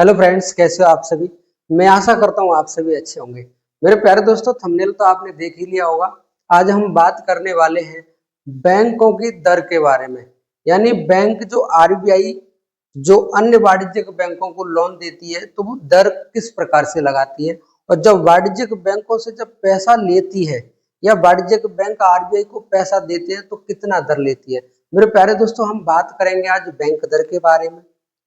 Hello friends, कैसे हो आप सभी। मैं आशा करता हूँ आप सभी अच्छे होंगे। मेरे प्यारे दोस्तों, थंबनेल तो आपने देख ही लिया होगा। आज हम बात करने वाले हैं बैंकों की दर के बारे में। यानी बैंक जो आरबीआई जो अन्य वाणिज्यिक बैंकों को लोन देती है तो वो दर किस प्रकार से लगाती है, और जब वाणिज्यिक बैंकों से जब पैसा लेती है या वाणिज्यिक बैंक आरबीआई को पैसा देते हैं तो कितना दर लेती है। मेरे प्यारे दोस्तों, हम बात करेंगे आज बैंक दर के बारे में,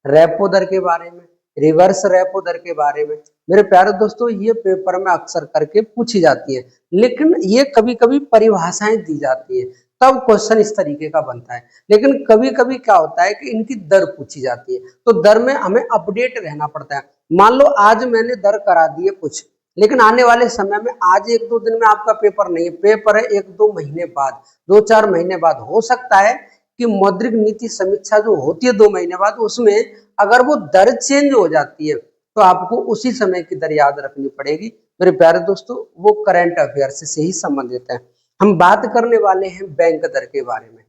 रेपो दर के बारे में, रिवर्स रेपो दर के बारे में। मेरे प्यारे दोस्तों, ये पेपर में अक्सर करके पूछी जाती है, लेकिन ये कभी कभी परिभाषाएं दी जाती है तब क्वेश्चन इस तरीके का बनता है। लेकिन कभी कभी क्या होता है कि इनकी दर पूछी जाती है तो दर में हमें अपडेट रहना पड़ता है। मान लो आज मैंने दर करा दी है कुछ, लेकिन आने वाले समय में आज एक दो दिन में आपका पेपर नहीं है, पेपर है एक दो महीने बाद, 2-4 महीने बाद। हो सकता है कि मौद्रिक नीति समीक्षा जो होती है 2 महीने बाद, उसमें अगर वो दर चेंज हो जाती है तो आपको उसी समय की दर याद रखनी पड़ेगी। मेरे प्यारे दोस्तों, वो करंट अफेयर्स से ही संबंधित है। हम बात करने वाले हैं बैंक दर के बारे में।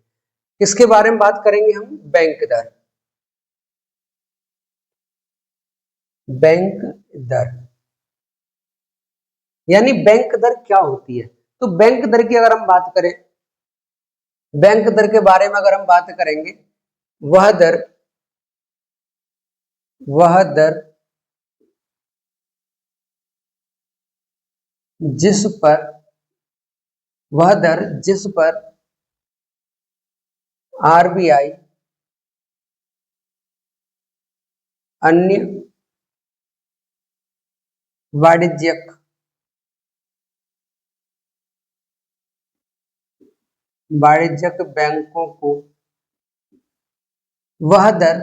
किसके बारे में बात करेंगे हम? बैंक दर। बैंक दर यानी बैंक दर क्या होती है? तो बैंक दर की अगर हम बात करें, बैंक दर के बारे में अगर हम बात करेंगे, वह दर वह दर जिस पर वह दर जिस पर आरबीआई अन्य वाणिज्यिक बैंकों को वह दर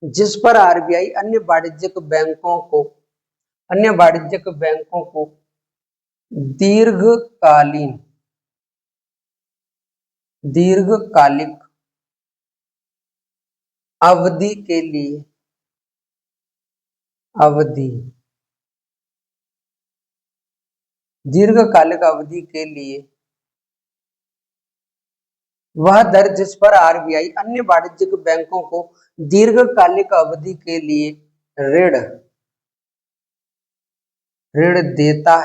जिस पर आरबीआई अन्य वाणिज्यिक बैंकों को दीर्घकालिक अवधि के लिए दीर्घकालिक अवधि के लिए वह दर जिस पर आरबीआई अन्य वाणिज्यिक बैंकों को दीर्घकालिक अवधि के लिए ऋण देता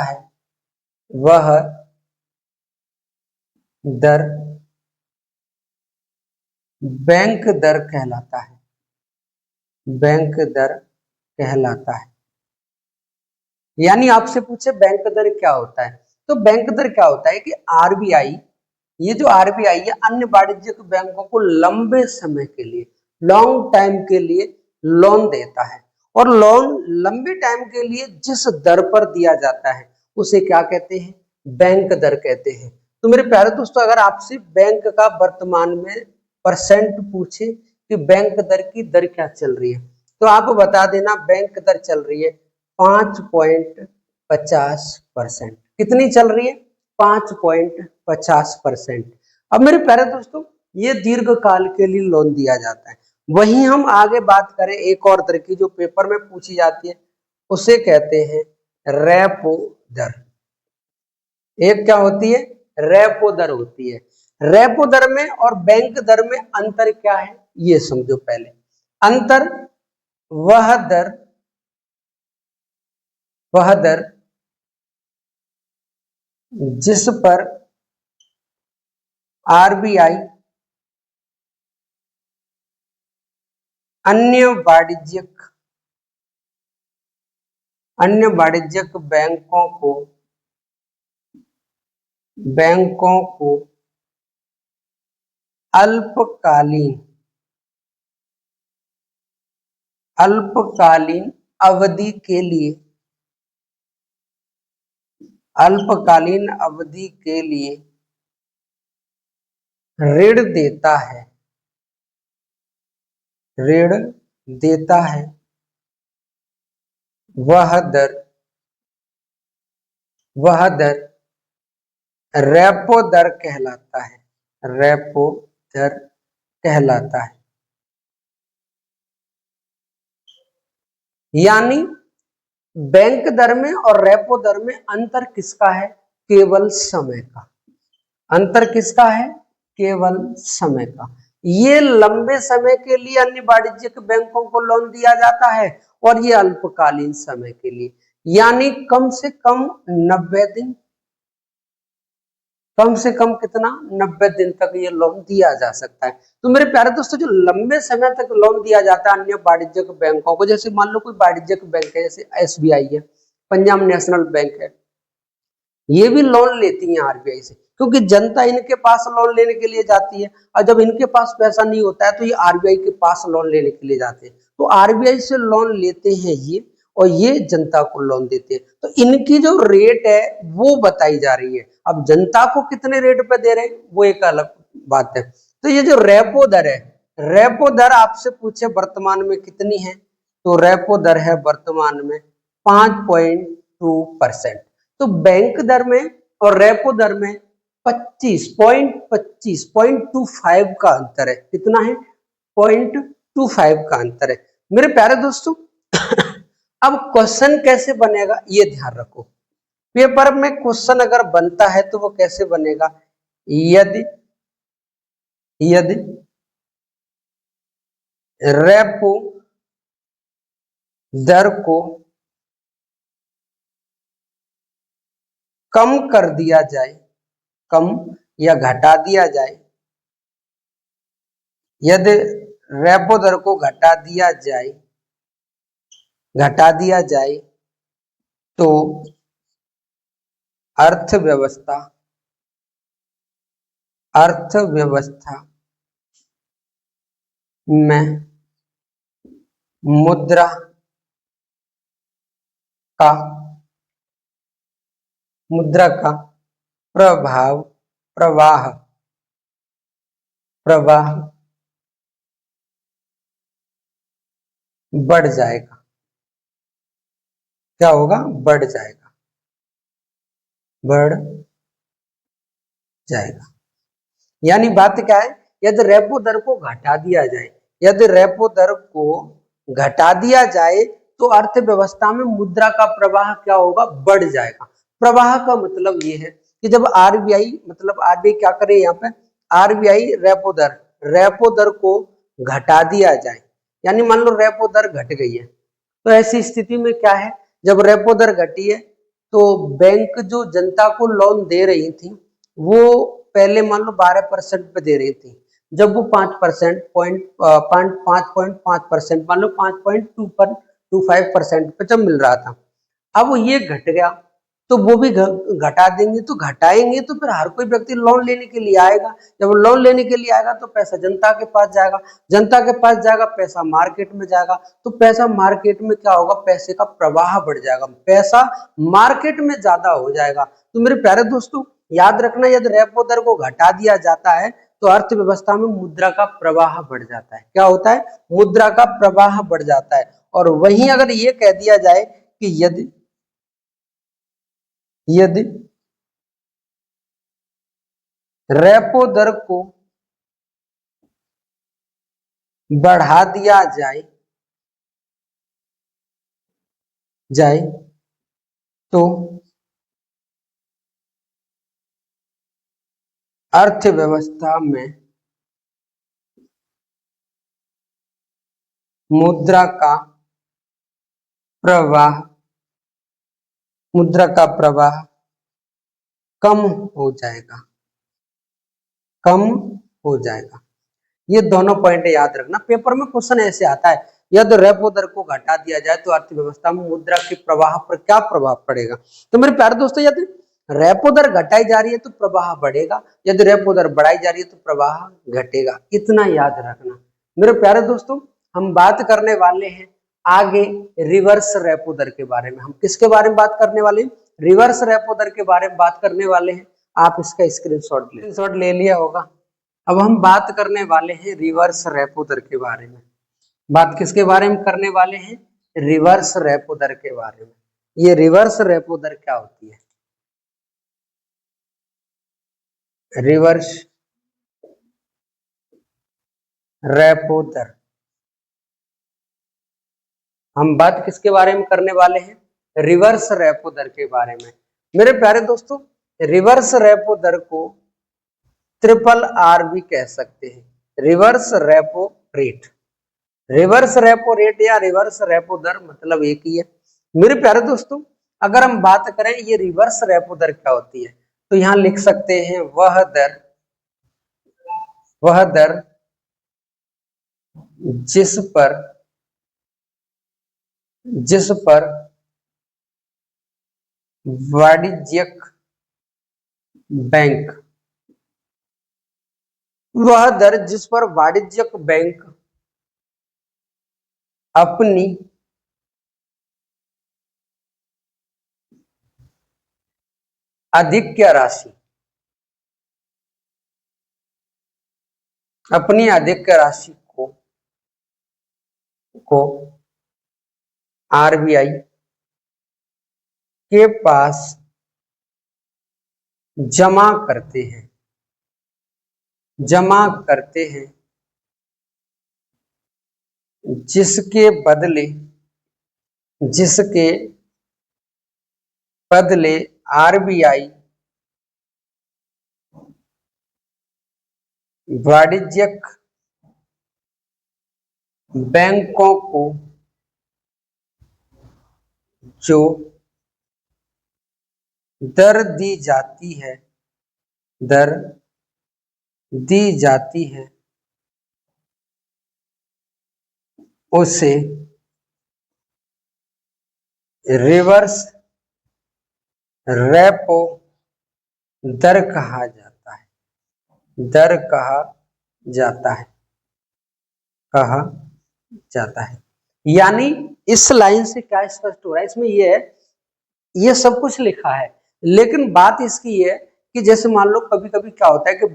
है वह दर बैंक दर कहलाता है। यानी आपसे पूछे बैंक दर क्या होता है, तो बैंक दर क्या होता है कि आरबीआई है अन्य वाणिज्यिक बैंकों को लंबे समय के लिए, लॉन्ग टाइम के लिए लोन देता है, और लोन लंबे टाइम के लिए जिस दर पर दिया जाता है उसे क्या कहते हैं? बैंक दर कहते हैं। तो मेरे प्यारे दोस्तों, अगर आपसे बैंक का वर्तमान में परसेंट पूछे कि बैंक दर की दर क्या चल रही है, तो आप बता देना बैंक दर चल रही है 5.50%। कितनी चल रही है? 5.50%। अब मेरे प्यारे दोस्तों, ये दीर्घकाल के लिए लोन दिया जाता है। वहीं हम आगे बात करें एक और दर की जो पेपर में पूछी जाती है, उसे कहते हैं रेपो दर। एक क्या होती है? रेपो दर होती है। रेपो दर में और बैंक दर में अंतर क्या है ये समझो पहले। अंतर वह दर जिस पर आरबीआई अन्य वाणिज्यिक बैंकों को अल्पकालीन अवधि के लिए ऋण देता है वह दर रेपो दर कहलाता है। यानी बैंक दर में और रेपो दर में अंतर किसका है? केवल समय का। अंतर किसका है? केवल समय का। ये लंबे समय के लिए अन्य वाणिज्यिक बैंकों को लोन दिया जाता है और ये अल्पकालीन समय के लिए, यानी कम से कम 90 दिन, कम से कम कितना 90 दिन तक ये लोन दिया जा सकता है। तो मेरे प्यारे दोस्तों, जो लंबे समय तक लोन दिया जाता है अन्य वाणिज्यिक बैंकों को, जैसे मान लो कोई वाणिज्यिक बैंक है, जैसे SBI है, पंजाब नेशनल बैंक है, ये भी लोन लेती है आरबीआई से, क्योंकि जनता इनके पास लोन लेने के लिए जाती है, और जब इनके पास पैसा नहीं होता है तो ये आरबीआई के पास लोन लेने के लिए जाते हैं। तो आरबीआई से लोन लेते हैं ये, और ये जनता को लोन देते हैं। तो इनकी जो रेट है वो बताई जा रही है। अब जनता को कितने रेट पे दे रहे हैं वो एक अलग बात है। तो ये जो रेपो दर है, रेपो दर आपसे पूछे वर्तमान में कितनी है, तो रेपो दर है वर्तमान में 5.2%। तो बैंक दर में और रेपो दर में 25.25 का अंतर है। कितना है? 0.25 का अंतर है। मेरे प्यारे दोस्तों, अब क्वेश्चन कैसे बनेगा ये ध्यान रखो। पेपर में क्वेश्चन अगर बनता है तो वो कैसे बनेगा? यदि यदि रेपो दर को कम कर दिया जाए, कम या घटा दिया जाए, यदि रेपो दर को घटा दिया जाए तो अर्थव्यवस्था में मुद्रा का प्रवाह बढ़ जाएगा। क्या होगा? बढ़ जाएगा। यानी बात क्या है? यदि रेपो दर को घटा दिया जाए, तो अर्थव्यवस्था में मुद्रा का प्रवाह क्या होगा? बढ़ जाएगा। प्रवाह का मतलब ये है कि जब आरबीआई क्या करे, यहाँ पे आरबीआई रेपो दर को घटा दिया जाए, यानी मान लो रेपो दर घट गई है, तो ऐसी स्थिति में क्या है, जब रेपो दर घटी है तो बैंक जो जनता को लोन दे रही थी वो पहले मान लो 12% पे दे रही थी, जब वो 5% 5.5% मान लो 5.25% पे जब मिल रहा था, अब ये घट गया तो वो भी घटा देंगे। तो घटाएंगे तो फिर हर कोई व्यक्ति लोन लेने के लिए आएगा, जब लोन लेने के लिए आएगा तो पैसा जनता के पास जाएगा, पैसा मार्केट में जाएगा, तो पैसा मार्केट में क्या होगा? पैसे का प्रवाह बढ़ जाएगा, पैसा मार्केट में ज्यादा हो जाएगा। तो मेरे प्यारे दोस्तों, याद रखना, यदि रेपो दर को घटा दिया जाता है तो अर्थव्यवस्था में मुद्रा का प्रवाह बढ़ जाता है। क्या होता है? मुद्रा का प्रवाह बढ़ जाता है। और वहीं अगर ये कह दिया जाए कि यदि रेपो दर को बढ़ा दिया जाए तो अर्थव्यवस्था में मुद्रा का प्रवाह कम हो जाएगा। ये दोनों पॉइंट याद रखना, पेपर में क्वेश्चन ऐसे आता है, यदि रेपो दर को घटा दिया जाए तो अर्थव्यवस्था में मुद्रा के प्रवाह पर क्या प्रभाव पड़ेगा। तो मेरे प्यारे दोस्तों, यदि रेपो दर घटाई जा रही है तो प्रवाह बढ़ेगा, यदि रेपो दर बढ़ाई जा रही है तो प्रवाह घटेगा। इतना याद रखना। मेरे प्यारे दोस्तों, हम बात करने वाले हैं आगे रिवर्स रेपो दर के बारे में। हम किसके बारे में बात करने वाले हैं? रिवर्स रेपो दर के बारे में बात करने वाले हैं। आप इसका स्क्रीनशॉट ले लिया होगा। अब हम बात करने वाले हैं रिवर्स रेपो दर के बारे में। बात किसके बारे में करने वाले हैं? रिवर्स रेपो दर के बारे में। ये रिवर्स रेपो दर क्या होती है? रिवर्स रेपो दर, हम बात किसके बारे में करने वाले हैं? रिवर्स रेपो दर के बारे में। मेरे प्यारे दोस्तों, रिवर्स रेपो दर को RRR भी कह सकते हैं। Reverse repo rate. Reverse repo rate या रिवर्स रेपो दर मतलब एक ही है। मेरे प्यारे दोस्तों, अगर हम बात करें ये रिवर्स रेपो दर क्या होती है, तो यहां लिख सकते हैं वह दर जिस पर वाणिज्यिक बैंक वह दर जिस पर वाणिज्यिक बैंक अपनी अधिक राशि को आरबीआई के पास जमा करते हैं जिसके बदले आरबीआई वाणिज्यिक बैंकों को जो दर दी जाती है उसे रिवर्स रेपो दर कहा जाता है। यानी इस लाइन से क्या स्पष्ट हो रहा है, इसमें ये सब कुछ लिखा है, लेकिन बात इसकी है कि जैसे मान लो कभी कभी क्या होता है कि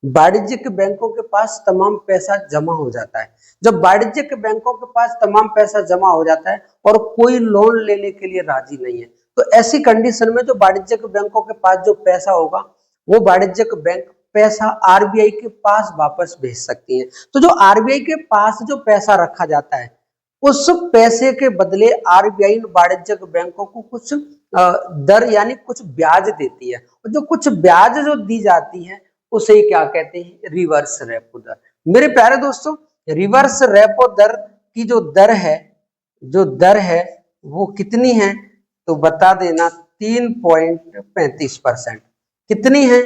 वाणिज्यिक बैंकों के पास तमाम पैसा जमा हो जाता है। जब वाणिज्यिक बैंकों के पास तमाम पैसा जमा हो जाता है और कोई लोन लेने के लिए राजी नहीं है, तो ऐसी कंडीशन में जो वाणिज्यिक बैंकों के पास जो पैसा होगा वो वाणिज्यिक बैंक पैसा आरबीआई के पास वापस भेज सकती है। तो जो आरबीआई के पास जो पैसा रखा जाता है उस पैसे के बदले आरबीआई वाणिज्यिक बैंकों को कुछ दर यानी कुछ ब्याज देती है, और जो कुछ ब्याज जो दी जाती है उसे क्या कहते हैं, रिवर्स रेपो दर। मेरे प्यारे दोस्तों, रिवर्स रेपो दर की जो दर है वो कितनी है, तो बता देना 3.35%। कितनी है,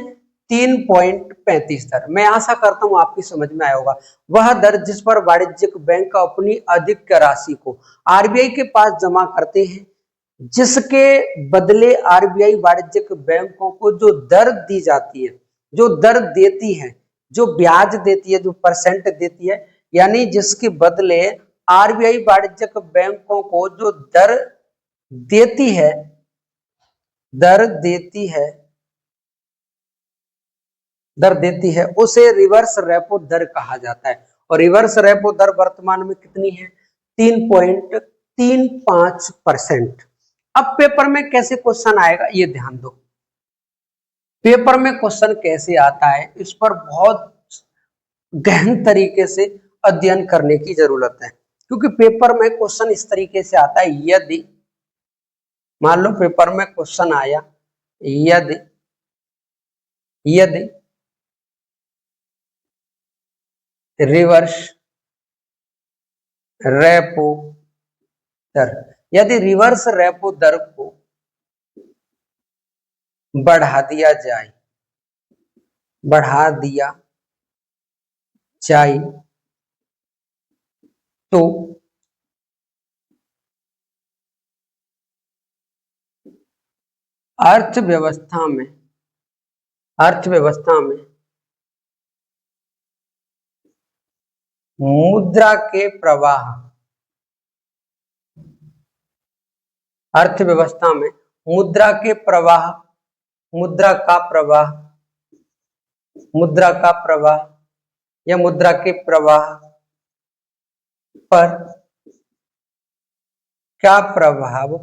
3.35 दर। मैं आशा करता हूं आपकी समझ में आया होगा। वह दर जिस पर वाणिज्यिक बैंक अपनी अधिक राशि को आरबीआई के पास जमा करते हैं, जिसके बदले आरबीआई वाणिज्यिक बैंकों को जो दर दी जाती है, जो दर देती है, जो ब्याज देती है, जो परसेंट देती है, यानी जिसके बदले आरबीआई वाणिज्यिक बैंकों को जो दर देती है उसे रिवर्स रेपो दर कहा जाता है। और रिवर्स रेपो दर वर्तमान में कितनी है, 3.35%। अब पेपर में कैसे क्वेश्चन आएगा ये ध्यान दो। पेपर में क्वेश्चन कैसे आता है इस पर बहुत गहन तरीके से अध्ययन करने की जरूरत है, क्योंकि पेपर में क्वेश्चन इस तरीके से आता है। यदि मान लो पेपर में क्वेश्चन आया, यदि रिवर्स रेपो दर को बढ़ा दिया जाए तो अर्थव्यवस्था में मुद्रा के प्रवाह या मुद्रा के प्रवाह पर क्या प्रभाव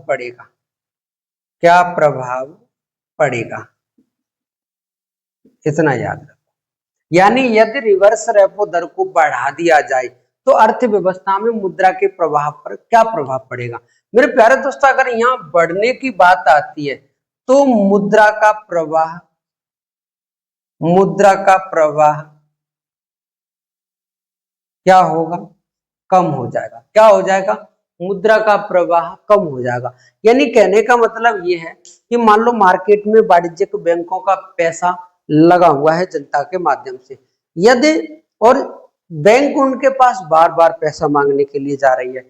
पड़ेगा, इतना याद रखो। यानी यदि रिवर्स रेपो दर को बढ़ा दिया जाए तो अर्थव्यवस्था में मुद्रा के प्रवाह पर क्या प्रभाव पड़ेगा। मेरे प्यारे दोस्तों, अगर यहाँ बढ़ने की बात आती है तो मुद्रा का प्रवाह क्या होगा, कम हो जाएगा। क्या हो जाएगा, मुद्रा का प्रवाह कम हो जाएगा। यानी कहने का मतलब ये है कि मान लो मार्केट में वाणिज्यिक बैंकों का पैसा लगा हुआ है जनता के माध्यम से, यदि और बैंक उनके पास बार बार पैसा मांगने के लिए जा रही है,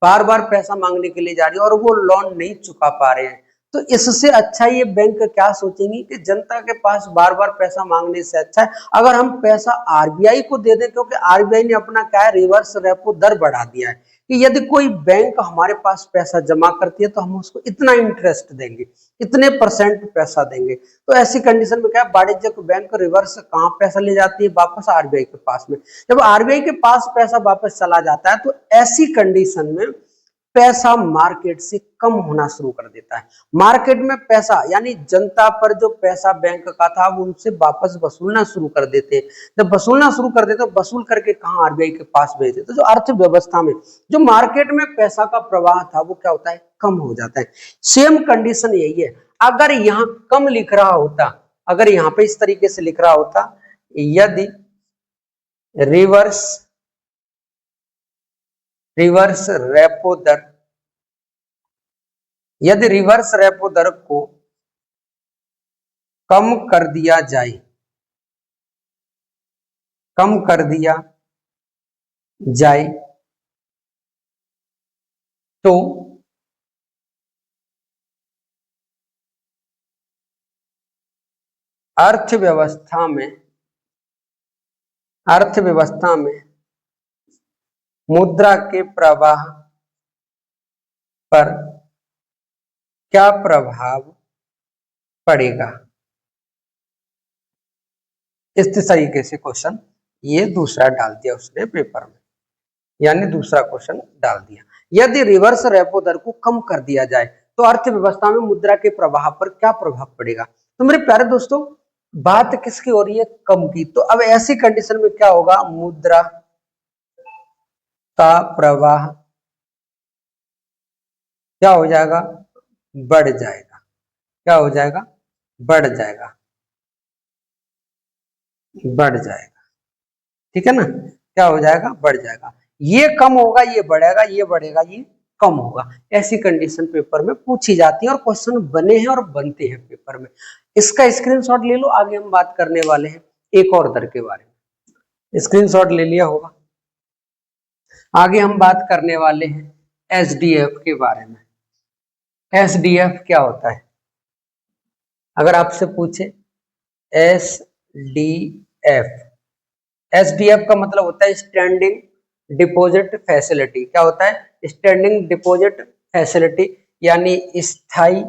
बार बार पैसा मांगने के लिए जा रही है और वो लोन नहीं चुका पा रहे हैं, तो इससे अच्छा ये बैंक क्या सोचेंगी कि जनता के पास बार बार पैसा मांगने से अच्छा है अगर हम पैसा आरबीआई को दे दें, क्योंकि आरबीआई ने अपना क्या है, रिवर्स रेपो दर बढ़ा दिया है कि यदि कोई बैंक हमारे पास पैसा जमा करती है तो हम उसको इतना इंटरेस्ट देंगे, इतने परसेंट पैसा देंगे। तो ऐसी कंडीशन में क्या, वाणिज्यिक बैंक रिवर्स कहाँ पैसा ले जाती है, वापस आरबीआई के पास में। जब आरबीआई के पास पैसा वापस चला जाता है तो ऐसी कंडीशन में पैसा मार्केट से कम होना शुरू कर देता है। मार्केट में पैसा यानी जनता पर जो पैसा बैंक का था वो उनसे वापस वसूलना शुरू कर देते हैं। जब वसूलना शुरू कर देते तो वसूल करके कहाँ, आरबीआई के पास भेज देते। तो जो अर्थव्यवस्था में जो मार्केट में पैसा का प्रवाह था वो क्या होता है, कम हो जाता है। सेम कंडीशन यही है। अगर यहाँ कम लिख रहा होता, अगर यहाँ पे इस तरीके से लिख रहा होता, यदि रिवर्स रेपो दर, यदि रिवर्स रेपो दर को कम कर दिया जाए, कम कर दिया जाए तो अर्थव्यवस्था में मुद्रा के प्रवाह पर क्या प्रभाव पड़ेगा। इस तरीके से क्वेश्चन ये दूसरा डाल दिया उसने पेपर में, यानी दूसरा क्वेश्चन डाल दिया। यदि रिवर्स रेपो दर को कम कर दिया जाए तो अर्थव्यवस्था में मुद्रा के प्रवाह पर क्या प्रभाव पड़ेगा। तो मेरे प्यारे दोस्तों, बात किसकी हो रही है, कम की। तो अब ऐसी कंडीशन में क्या होगा, मुद्रा का प्रवाह क्या हो जाएगा, बढ़ जाएगा। क्या हो जाएगा, बढ़ जाएगा, बढ़ जाएगा। ठीक है ना, क्या हो जाएगा, बढ़ जाएगा। ये कम होगा, ये बढ़ेगा, ये बढ़ेगा, ये कम होगा। ऐसी कंडीशन पेपर में पूछी जाती है और क्वेश्चन बने हैं और बनते हैं पेपर में। इसका स्क्रीनशॉट ले लो। आगे हम बात करने वाले हैं एक और दर के बारे में। स्क्रीनशॉट ले लिया होगा। आगे हम बात करने वाले हैं एसडीएफ के बारे में। एसडीएफ क्या होता है, अगर आपसे पूछे एसडीएफ, एसडीएफ का मतलब होता है स्टैंडिंग डिपॉजिट फैसिलिटी। क्या होता है, स्टैंडिंग डिपॉजिट फैसिलिटी, यानी स्थायी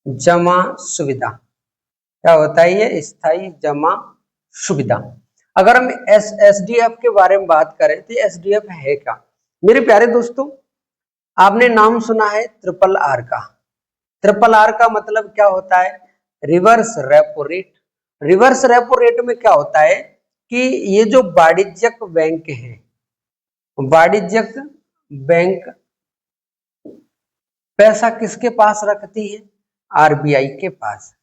जमा सुविधा। क्या होता है ये, स्थायी जमा सुविधा। अगर हम एसडीएफ के बारे में बात करें तो एसडीएफ है क्या। मेरे प्यारे दोस्तों, आपने नाम सुना है ट्रिपल आर का। ट्रिपल आर का मतलब क्या होता है, reverse repo rate. Reverse repo rate में क्या होता है कि ये जो वाणिज्यिक बैंक है, वाणिज्यिक बैंक पैसा किसके पास रखती है, आरबीआई के पास।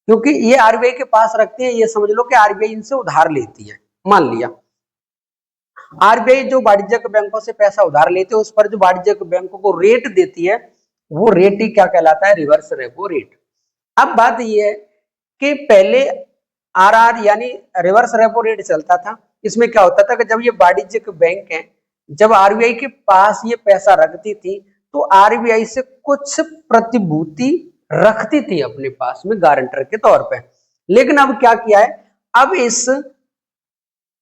क्योंकि ये आरबीआई के पास रखते हैं, ये समझ लो कि आरबीआई इनसे उधार लेती है। मान लिया आरबीआई जो वाणिज्यिक बैंकों से पैसा उधार लेते हैं, उस पर जो वाणिज्यिक बैंकों को रेट देती है, वो रेट ही क्या कहलाता है, रिवर्स रेपो रेट। अब बात ये है कि पहले आरआर यानी रिवर्स रेपो रेट चलता था। इसमें क्या होता था कि जब ये वाणिज्यिक बैंक है, जब आरबीआई के पास ये पैसा रखती थी तो आरबीआई से कुछ प्रतिभूति रखती थी अपने पास में गारंटर के तौर पे। लेकिन अब क्या किया है, अब इस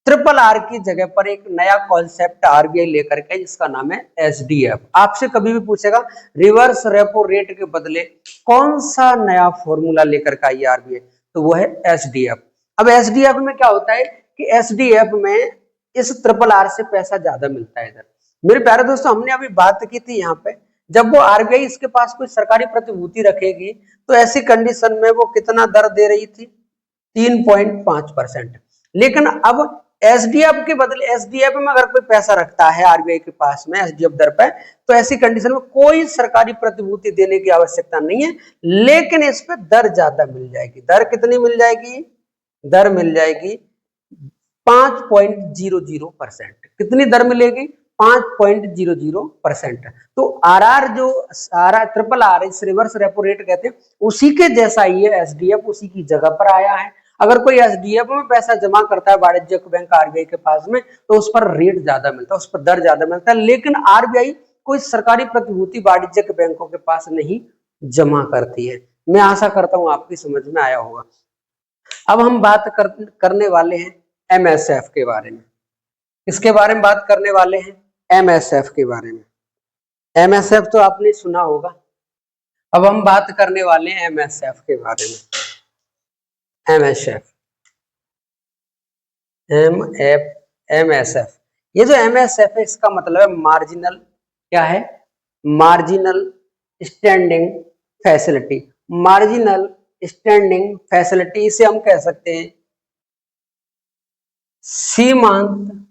ट्रिपल आर की जगह पर एक नया कॉन्सेप्ट आरबीआई लेकर के, जिसका नाम है एसडीएफ। आपसे कभी भी पूछेगा रिवर्स रेपो रेट के बदले कौन सा नया फॉर्मूला लेकर के आई आरबीआई, तो वो है एसडीएफ। अब एसडीएफ में क्या होता है कि एसडीएफ में इस ट्रिपल आर से पैसा ज्यादा मिलता है इधर। मेरे प्यारे दोस्तों, हमने अभी बात की थी यहाँ पे, जब वो आरबीआई इसके पास कोई सरकारी प्रतिभूति रखेगी तो ऐसी कंडीशन में वो कितना दर दे रही थी, 3.5%। लेकिन अब एसडीएफ के बदले, एसडीएफ में अगर कोई पैसा रखता है आरबीआई के पास में एसडीएफ दर पे, तो ऐसी कंडीशन में कोई सरकारी प्रतिभूति देने की आवश्यकता नहीं है, लेकिन इस पे दर ज्यादा मिल जाएगी। दर कितनी मिल जाएगी, दर मिल जाएगी 5.00%। कितनी दर मिलेगी? 5.00%। तो आरआर जो ट्रिपल आर इस रिवर्स रेपो रेट कहते हैं, उसी के जैसा ही है एसडीएफ, उसी की जगह पर आया है। अगर कोई एसडीएफ में पैसा जमा करता है वाणिज्यिक बैंक आरबीआई के पास में, तो उस पर रेट ज्यादा मिलता है, उस पर दर ज्यादा मिलता है। लेकिन आरबीआई कोई सरकारी प्रतिभूति वाणिज्यिक बैंकों के पास नहीं जमा करती है। मैं आशा करता हूं आपकी समझ में आया होगा। अब हम बात करने वाले हैं एमएसएफ के बारे में। इसके बारे में बात करने वाले हैं एमएसएफ के बारे में। एमएसएफ तो आपने सुना होगा। अब हम बात करने वाले हैं एमएसएफ के बारे में। एमएसएफ एमएसएफ, ये जो एमएसएफ है इसका मतलब है मार्जिनल, क्या है? Marginal standing facility. Marginal standing facility, इसे हम कह सकते हैं सीमांत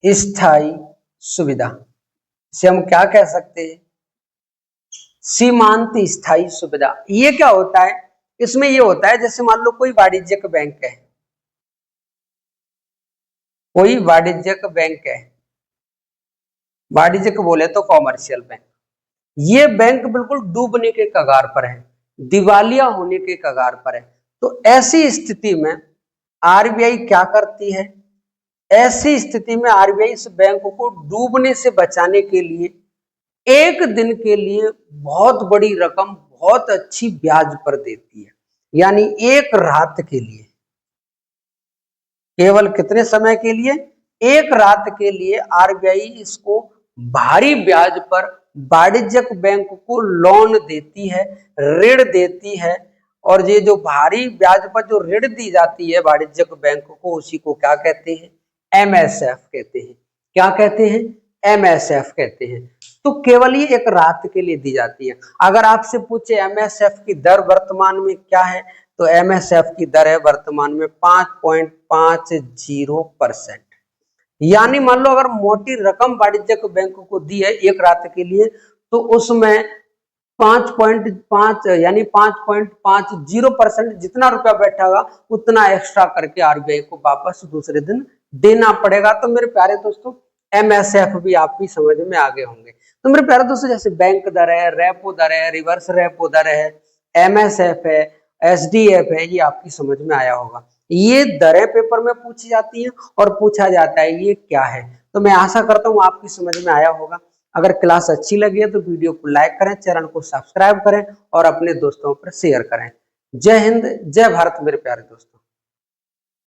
स्थायी सुविधा। इसे हम क्या कह सकते हैं? सीमांत स्थायी सुविधा। ये क्या होता है? इसमें ये होता है, जैसे मान लो कोई वाणिज्यिक बैंक है, कोई वाणिज्यिक बैंक है, वाणिज्यिक बोले तो कॉमर्शियल बैंक, ये बैंक बिल्कुल डूबने के कगार पर है, दिवालिया होने के कगार पर है। तो ऐसी स्थिति में आरबीआई क्या करती है? ऐसी स्थिति में आरबीआई इस बैंक को डूबने से बचाने के लिए एक दिन के लिए बहुत बड़ी रकम, बहुत अच्छी ब्याज पर देती है। यानी एक रात के लिए, केवल कितने समय के लिए? एक रात के लिए आरबीआई इसको भारी ब्याज पर वाणिज्यिक बैंक को लोन देती है, ऋण देती है। और ये जो भारी ब्याज पर जो ऋण दी जाती है वाणिज्यिक बैंक को, उसी को क्या कहते हैं? एमएसएफ कहते हैं। क्या कहते हैं? एमएसएफ कहते हैं। तो केवल ये एक रात के लिए दी जाती है। अगर आपसे पूछे एमएसएफ की दर वर्तमान में क्या है, तो एमएसएफ की दर है वर्तमान में 5.50%। यानी मान लो अगर मोटी रकम वाणिज्यिक बैंक को दी है एक रात के लिए, तो उसमें 5.5 यानी 5.50% जितना रुपया बैठा होगा उतना एक्स्ट्रा करके आरबीआई को वापस दूसरे दिन देना पड़ेगा। तो मेरे प्यारे दोस्तों, एमएसएफ भी आपकी समझ में आगे होंगे। तो मेरे प्यारे दोस्तों, जैसे बैंक दर है, रेपो दर है, रिवर्स रेपो दर है, एमएसएफ है, एसडीएफ है, ये आपकी समझ में आया होगा। ये दरें पेपर में पूछी जाती हैं और पूछा जाता है ये क्या है। तो मैं आशा करता हूँ आपकी समझ में आया होगा। अगर क्लास अच्छी लगी है तो वीडियो को लाइक करें, चैनल को सब्सक्राइब करें और अपने दोस्तों पर शेयर करें। जय हिंद, जय भारत मेरे प्यारे दोस्तों।